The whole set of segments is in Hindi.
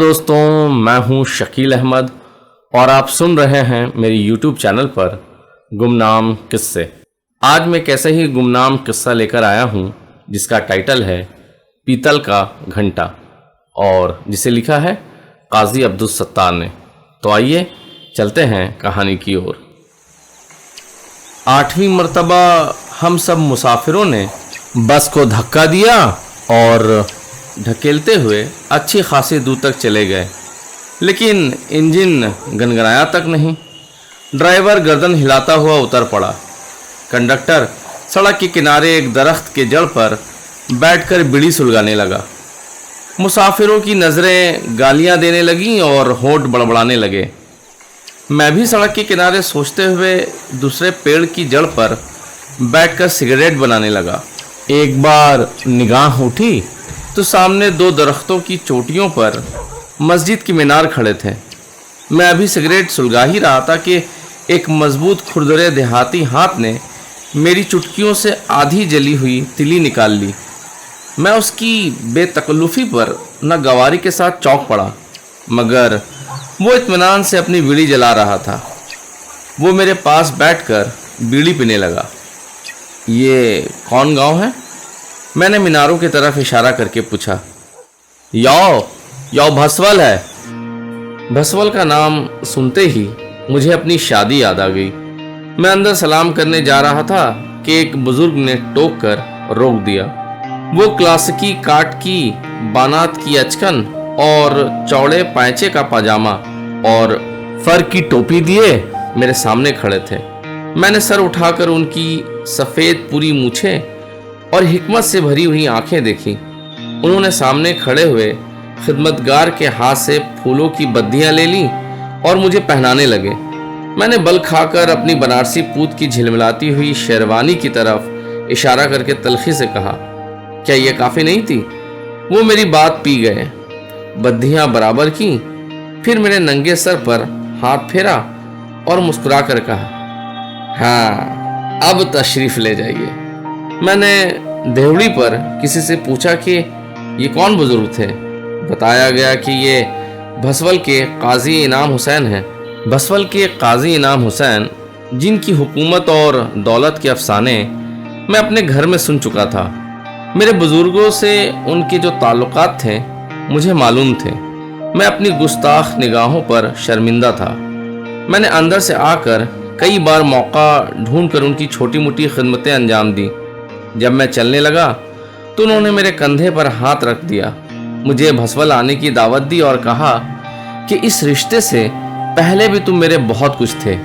दोस्तों, मैं हूं शकील अहमद और आप सुन रहे हैं मेरी यूट्यूब चैनल पर गुमनाम किस्से। आज मैं कैसे ही गुमनाम किस्सा लेकर आया हूं जिसका टाइटल है पीतल का घंटा और जिसे लिखा है काजी अब्दुल सत्तार ने। तो आइए चलते हैं कहानी की ओर। 8वीं मर्तबा हम सब मुसाफिरों ने बस को धक्का दिया और ढकेलते हुए अच्छी खासी दूर तक चले गए, लेकिन इंजन गनगनाया तक नहीं। ड्राइवर गर्दन हिलाता हुआ उतर पड़ा। कंडक्टर सड़क के किनारे एक दरख्त के जड़ पर बैठकर बीड़ी सुलगाने लगा। मुसाफिरों की नज़रें गालियां देने लगीं और होंठ बड़बड़ाने लगे। मैं भी सड़क के किनारे सोचते हुए दूसरे पेड़ की जड़ पर बैठकर सिगरेट बनाने लगा। एक बार निगाह उठी तो सामने 2 दरख्तों की चोटियों पर मस्जिद की मीनार खड़े थे। मैं अभी सिगरेट सुलगा ही रहा था कि एक मजबूत खुरदरे देहाती हाथ ने मेरी चुटकियों से आधी जली हुई तिली निकाल ली। मैं उसकी बेतकल्लुफ़ी पर न गवारी के साथ चौंक पड़ा, मगर वो इत्मीनान से अपनी बीड़ी जला रहा था। वो मेरे पास बैठकर बीड़ी पीने लगा। ये कौन गांव है? मैंने मीनारों की तरफ इशारा करके पूछा। यो भसवल है। भसवल का नाम सुनते ही मुझे अपनी शादी याद आ गई। मैं अंदर सलाम करने जा रहा था कि एक बुजुर्ग ने टोक कर रोक दिया। वो क्लासिकी काट की बानात की अचकन और चौड़े पैंचे का पाजामा और फर की टोपी दिए मेरे सामने खड़े थे। मैंने सर उठाकर उनकी सफ़ेद पूरी मूछें और हिकमत से भरी हुई आंखें देखी। उन्होंने सामने खड़े हुए खिदमतगार के हाथ से फूलों की बद्दियां ले लीं और मुझे पहनाने लगे। मैंने बल खाकर अपनी बनारसी पूत की झिलमिलाती हुई शेरवानी की तरफ इशारा करके तलखी से कहा, क्या यह काफ़ी नहीं थी? वो मेरी बात पी गए, बद्दियां बराबर की, फिर मेरे नंगे सर पर हाथ फेरा और मुस्कुरा कर कहा, हाँ अब तशरीफ़ ले जाइए। मैंने देवड़ी पर किसी से पूछा कि ये कौन बुजुर्ग थे। बताया गया कि ये भसवल के काजी इनाम हुसैन हैं। भसवल के काजी इनाम हुसैन, जिनकी हुकूमत और दौलत के अफसाने मैं अपने घर में सुन चुका था। मेरे बुजुर्गों से उनके जो ताल्लुकात थे मुझे मालूम थे। मैं अपनी गुस्ताख निगाहों पर शर्मिंदा था। मैंने अंदर से आकर कई बार मौका ढूंढकर उनकी छोटी मोटी खिदमतें अंजाम दी। जब मैं चलने लगा तो उन्होंने मेरे कंधे पर हाथ रख दिया, मुझे भसवल आने की दावत दी और कहा कि इस रिश्ते से पहले भी तुम मेरे बहुत कुछ थे,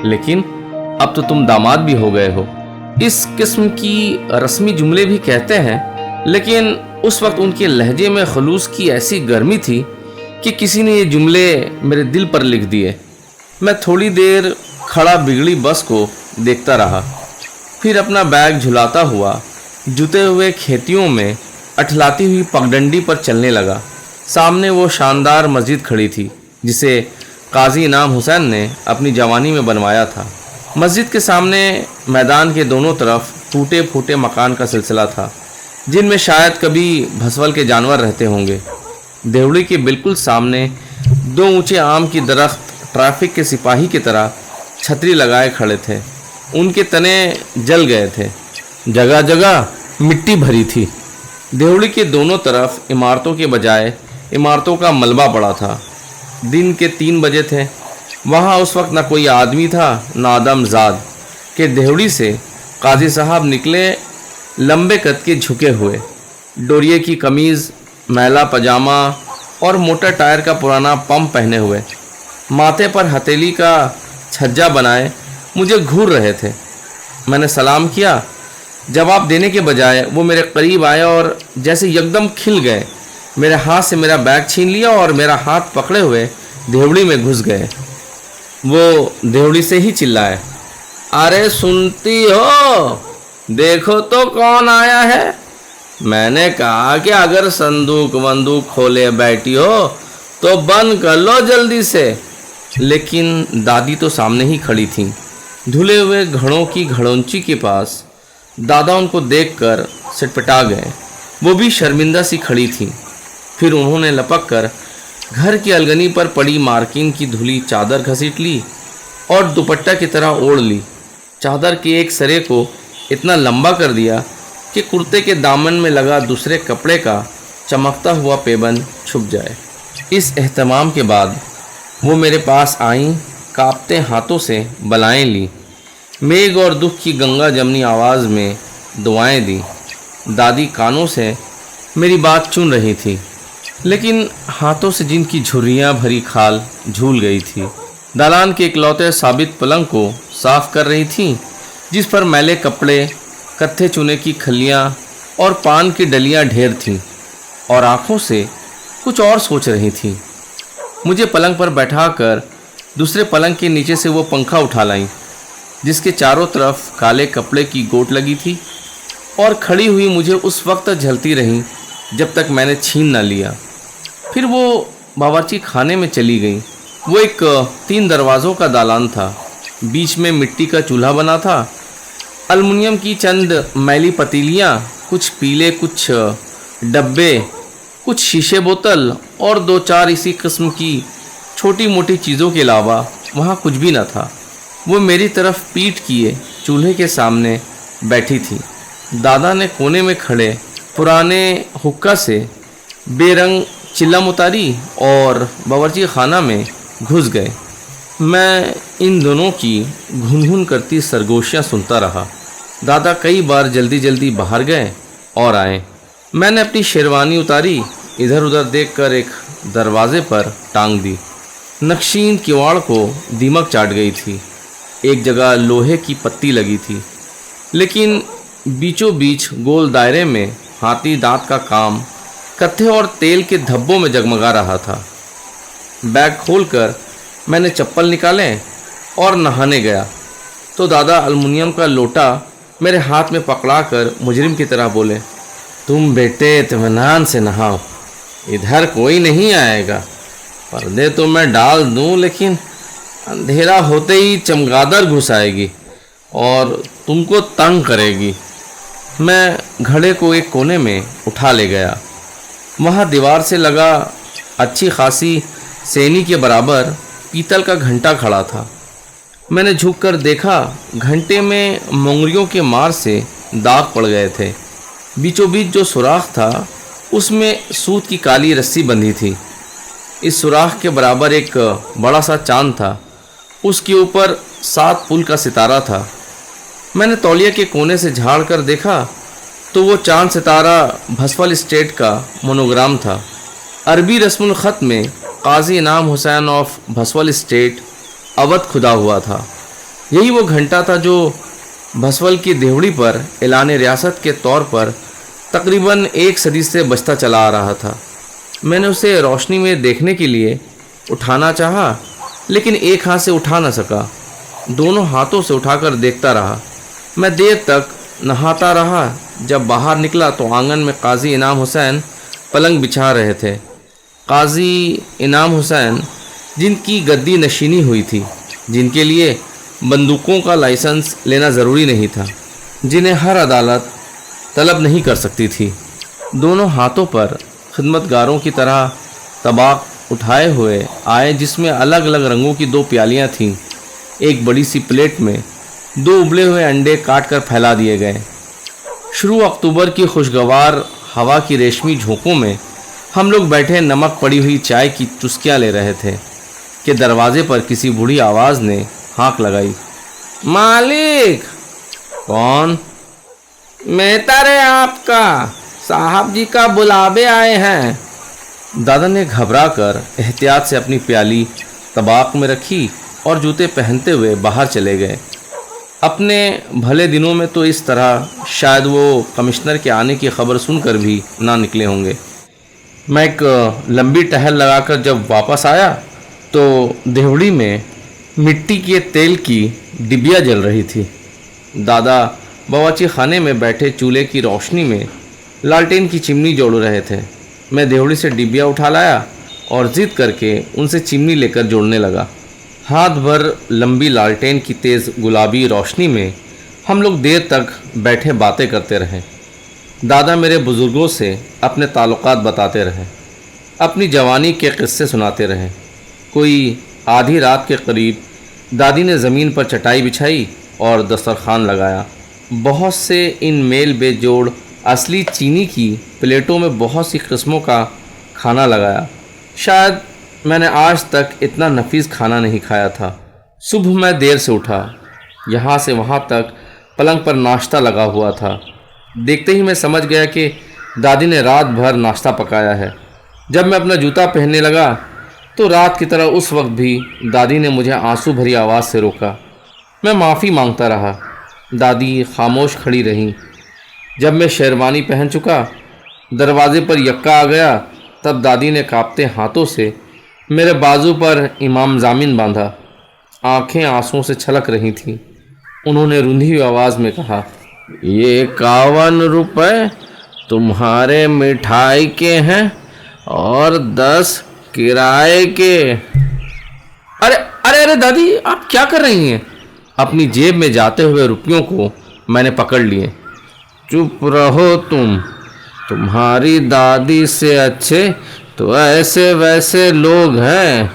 लेकिन अब तो तुम दामाद भी हो गए हो। इस किस्म की रस्मी जुमले भी कहते हैं, लेकिन उस वक्त उनके लहजे में खलूस की ऐसी गर्मी थी कि किसी ने ये जुमले मेरे दिल पर लिख दिए। मैं थोड़ी देर खड़ा बिगड़ी बस को देखता रहा, फिर अपना बैग झुलाता हुआ जुते हुए खेतियों में अठलाती हुई पगडंडी पर चलने लगा। सामने वो शानदार मस्जिद खड़ी थी जिसे काजी इनाम हुसैन ने अपनी जवानी में बनवाया था। मस्जिद के सामने मैदान के दोनों तरफ टूटे फूटे मकान का सिलसिला था, जिनमें शायद कभी भसवल के जानवर रहते होंगे। देवड़ी के बिल्कुल सामने 2 ऊंचे आम की दरख्त ट्रैफिक के सिपाही की तरह छतरी लगाए खड़े थे। उनके तने जल गए थे, जगह जगह मिट्टी भरी थी। देवड़ी के दोनों तरफ इमारतों के बजाय इमारतों का मलबा पड़ा था। दिन के 3 बजे थे। वहाँ उस वक्त न कोई आदमी था न आदमजाद के देवड़ी से काजी साहब निकले, लंबे कद के झुके हुए, डोरिये की कमीज़, मैला पजामा और मोटर टायर का पुराना पंप पहने हुए, माथे पर हथेली का छज्जा बनाए मुझे घूर रहे थे। मैंने सलाम किया। जवाब देने के बजाय वो मेरे करीब आए और जैसे एकदम खिल गए, मेरे हाथ से मेरा बैग छीन लिया और मेरा हाथ पकड़े हुए देवड़ी में घुस गए। वो देवड़ी से ही चिल्लाए, अरे सुनती हो, देखो तो कौन आया है। मैंने कहा कि अगर संदूक वंदूक खोले बैठी हो तो बंद कर लो जल्दी से। लेकिन दादी तो सामने ही खड़ी थीं, धुले हुए घड़ों की घड़ोंची के पास। दादा उनको देखकर सिटपटा गए। वो भी शर्मिंदा सी खड़ी थीं। फिर उन्होंने लपक कर घर की अलगनी पर पड़ी मार्किंग की धुली चादर घसीट ली और दुपट्टा की तरह ओढ़ ली। चादर के एक सरे को इतना लंबा कर दिया कि कुर्ते के दामन में लगा दूसरे कपड़े का चमकता हुआ पेबन छुप जाए। इस एहतमाम के बाद वो मेरे पास आईं, कांपते हाथों से बलाएं ली, मेघ और दुख की गंगा जमनी आवाज़ में दुआएं दी। दादी कानों से मेरी बात चुन रही थी, लेकिन हाथों से जिनकी झुर्रियाँ भरी खाल झूल गई थी। दालान के इकलौते साबित पलंग को साफ कर रही थी, जिस पर मैले कपड़े, कत्थे चूने की खलियाँ और पान की डलियाँ ढेर थीं, और आँखों से कुछ और सोच रही थी। मुझे पलंग पर बैठाकर दूसरे पलंग के नीचे से वो पंखा उठा लाई, जिसके चारों तरफ काले कपड़े की गोट लगी थी, और खड़ी हुई मुझे उस वक्त झलती रहीं जब तक मैंने छीन न लिया। फिर वो बावर्ची खाने में चली गई। वो एक 3 दरवाज़ों का दालान था। बीच में मिट्टी का चूल्हा बना था। अलमुनियम की चंद मैली पतीलियाँ, कुछ पीले, कुछ डब्बे, कुछ शीशे बोतल और 2-4 इसी किस्म की छोटी मोटी चीज़ों के अलावा वहाँ कुछ भी न था। वो मेरी तरफ पीठ किए चूल्हे के सामने बैठी थी। दादा ने कोने में खड़े पुराने हुक्का से बेरंग चिल्लम उतारी और बावर्ची खाना में घुस गए। मैं इन दोनों की घुन-घुन करती सरगोशियाँ सुनता रहा। दादा कई बार जल्दी जल्दी बाहर गए और आए। मैंने अपनी शेरवानी उतारी, इधर उधर देखकर एक दरवाजे पर टांग दी। नक्शीन किवाड़ को दीमक चाट गई थी। एक जगह लोहे की पत्ती लगी थी, लेकिन बीचों बीच गोल दायरे में हाथी दांत का काम कत्थे और तेल के धब्बों में जगमगा रहा था। बैग खोलकर मैंने चप्पल निकाले और नहाने गया तो दादा अलमुनियम का लोटा मेरे हाथ में पकड़ाकर मुजरिम की तरह बोले, तुम बेटे इत्मीनान से नहाओ, इधर कोई नहीं आएगा। पर्दे तो मैं डाल दूं, लेकिन अंधेरा होते ही चमगादड़ घुस आएगी और तुमको तंग करेगी। मैं घड़े को एक कोने में उठा ले गया। वहाँ दीवार से लगा अच्छी खासी सेनी के बराबर पीतल का घंटा खड़ा था। मैंने झुककर देखा, घंटे में मोंगरियों के मार से दाग पड़ गए थे। बीचों बीच जो सुराख था उसमें सूत की काली रस्सी बंधी थी। इस सुराख के बराबर एक बड़ा सा चांद था। उसके ऊपर 7 पुल का सितारा था। मैंने तौलिया के कोने से झाड़ कर देखा तो वो चांद सितारा भसवल स्टेट का मोनोग्राम था। अरबी रस्मुल ख़त में काजी इनाम हुसैन ऑफ भसवल स्टेट अवध खुदा हुआ था। यही वो घंटा था जो भसवल की देवड़ी पर ऐलान रियासत के तौर पर तकरीबन 1 सदी से बजता चला आ रहा था। मैंने उसे रोशनी में देखने के लिए उठाना चाहा, लेकिन एक हाथ से उठा न सका। दोनों हाथों से उठाकर देखता रहा। मैं देर तक नहाता रहा। जब बाहर निकला तो आंगन में काजी इनाम हुसैन पलंग बिछा रहे थे। काजी इनाम हुसैन जिनकी गद्दी नशीनी हुई थी, जिनके लिए बंदूकों का लाइसेंस लेना ज़रूरी नहीं था, जिन्हें हर अदालत तलब नहीं कर सकती थी, दोनों हाथों पर खिदमतगारों की तरह तबाक उठाए हुए आए, जिसमें अलग अलग रंगों की 2 प्यालियाँ थीं। एक बड़ी सी प्लेट में 2 उबले हुए अंडे काट कर फैला दिए गए। शुरू अक्टूबर की खुशगवार हवा की रेशमी झोंकों में हम लोग बैठे नमक पड़ी हुई चाय की चुस्कियाँ ले रहे थे कि दरवाजे पर किसी बूढ़ी आवाज़ ने हाँक लगाई, मालिक। कौन? मेहता रे, आपका साहब जी का बुलावे आए हैं। दादा ने घबरा कर एहतियात से अपनी प्याली तबाक में रखी और जूते पहनते हुए बाहर चले गए। अपने भले दिनों में तो इस तरह शायद वो कमिश्नर के आने की खबर सुनकर भी ना निकले होंगे। मैं एक लंबी टहल लगाकर जब वापस आया तो देवड़ी में मिट्टी के तेल की डिबिया जल रही थी। दादा बावर्ची खाने में बैठे चूल्हे की रोशनी में लालटेन की चिमनी जोड़ रहे थे। मैं देवड़ी से डिबिया उठा लाया और जिद करके उनसे चिमनी लेकर जोड़ने लगा। हाथ भर लंबी लालटेन की तेज़ गुलाबी रोशनी में हम लोग देर तक बैठे बातें करते रहे। दादा मेरे बुज़ुर्गों से अपने ताल्लुकात बताते रहे। अपनी जवानी के किस्से सुनाते रहे। कोई आधी रात के करीब दादी ने ज़मीन पर चटाई बिछाई और दस्तरखान लगाया। बहुत से इन मेल बेजोड़ असली चीनी की प्लेटों में बहुत सी किस्मों का खाना लगाया। शायद मैंने आज तक इतना नफीस खाना नहीं खाया था। सुबह मैं देर से उठा। यहाँ से वहाँ तक पलंग पर नाश्ता लगा हुआ था। देखते ही मैं समझ गया कि दादी ने रात भर नाश्ता पकाया है। जब मैं अपना जूता पहनने लगा तो रात की तरह उस वक्त भी दादी ने मुझे आंसू भरी आवाज़ से रोका। मैं माफ़ी मांगता रहा। दादी खामोश खड़ी रहीं। जब मैं शेरवानी पहन चुका, दरवाजे पर यक्का आ गया, तब दादी ने कांपते हाथों से मेरे बाजू पर इमाम जामिन बांधा। आंखें आंसुओं से छलक रही थीं। उन्होंने रुंधी हुई आवाज़ में कहा, ये 51 रुपये तुम्हारे मिठाई के हैं और 10 किराए के। अरे अरे अरे दादी, आप क्या कर रही हैं? अपनी जेब में जाते हुए रुपयों को मैंने पकड़ लिए। चुप रहो तुम्हारी दादी से अच्छे तो ऐसे वैसे लोग हैं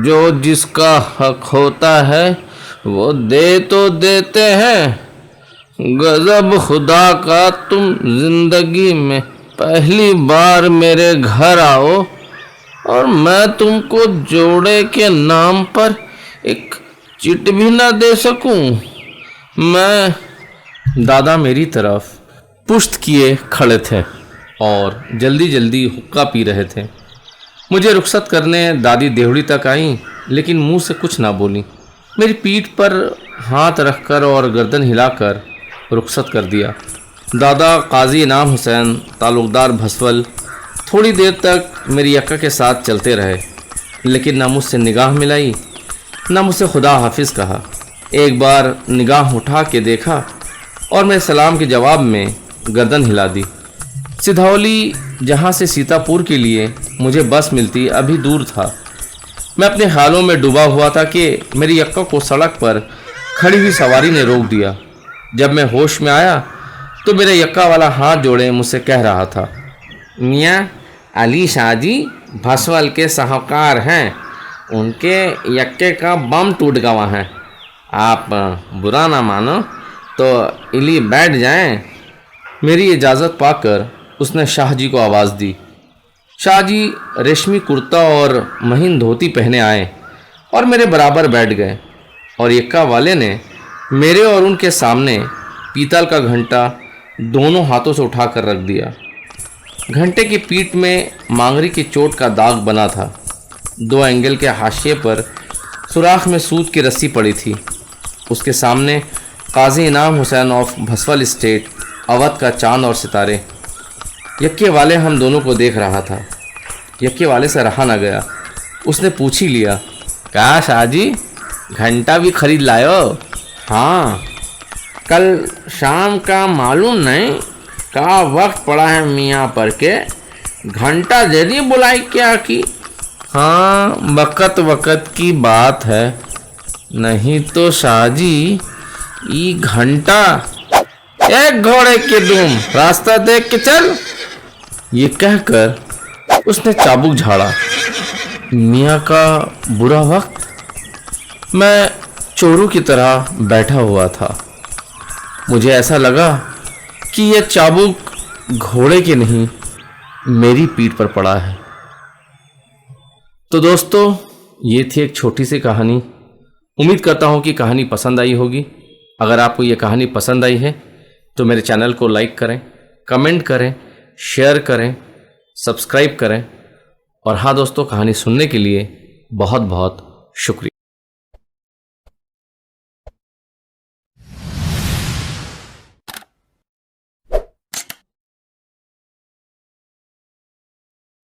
जो जिसका हक होता है वो दे तो देते हैं। गजब खुदा का, तुम जिंदगी में पहली बार मेरे घर आओ और मैं तुमको जोड़े के नाम पर एक चिट भी ना दे सकूं। मैं दादा मेरी तरफ पुश्त किए खड़े थे और जल्दी जल्दी हुक्का पी रहे थे। मुझे रुखसत करने दादी देवड़ी तक आईं, लेकिन मुंह से कुछ ना बोली। मेरी पीठ पर हाथ रखकर और गर्दन हिलाकर रुखसत कर दिया। दादा काजी इनाम हुसैन ताल्लुकदार भसवल थोड़ी देर तक मेरी यक्का के साथ चलते रहे, लेकिन ना मुझसे निगाह मिलाई ना मुझसे खुदा हाफिज़ कहा। एक बार निगाह उठा के देखा और मैं सलाम के जवाब में गर्दन हिला दी। सिधौली, जहाँ से सीतापुर के लिए मुझे बस मिलती, अभी दूर था। मैं अपने ख्यालों में डूबा हुआ था कि मेरी यक्का को सड़क पर खड़ी हुई सवारी ने रोक दिया। जब मैं होश में आया तो मेरा यक्का वाला हाथ जोड़े मुझसे कह रहा था, मियाँ अली शाह जी भसवल के साहूकार हैं, उनके यक्के का बम टूट गया है। आप बुरा ना मानो तो इली बैठ जाएं। मेरी इजाज़त पाकर उसने शाह जी को आवाज़ दी। शाह जी रेशमी कुर्ता और महीन धोती पहने आए और मेरे बराबर बैठ गए और यक्का वाले ने मेरे और उनके सामने पीतल का घंटा दोनों हाथों से उठाकर रख दिया। घंटे की पीठ में मांगरी की चोट का दाग बना था। 2 एंगल के हाशिए पर सुराख में सूत की रस्सी पड़ी थी। उसके सामने काजी इनाम हुसैन ऑफ भसवल स्टेट, अवध का चांद और सितारे। यक्के वाले हम दोनों को देख रहा था। यक्के वाले से रहा ना गया। उसने पूछ ही लिया, क्या शाह जी घंटा भी खरीद लायो? हाँ, कल शाम का मालूम नहीं का वक्त पड़ा है मियाँ पर के घंटा दे दी बुलाई क्या की? हाँ, वक़्त वक़्त की बात है, नहीं तो शाह जी ई घंटा। एक घोड़े के दुम, रास्ता देख के चल। ये कहकर उसने चाबुक झाड़ा। मियाँ का बुरा वक्त। मैं चोरू की तरह बैठा हुआ था। मुझे ऐसा लगा कि यह चाबुक घोड़े के नहीं मेरी पीठ पर पड़ा है। तो दोस्तों, ये थी एक छोटी सी कहानी। उम्मीद करता हूँ कि कहानी पसंद आई होगी। अगर आपको ये कहानी पसंद आई है तो मेरे चैनल को लाइक करें, कमेंट करें, शेयर करें, सब्सक्राइब करें। और हाँ दोस्तों, कहानी सुनने के लिए बहुत बहुत शुक्रिया।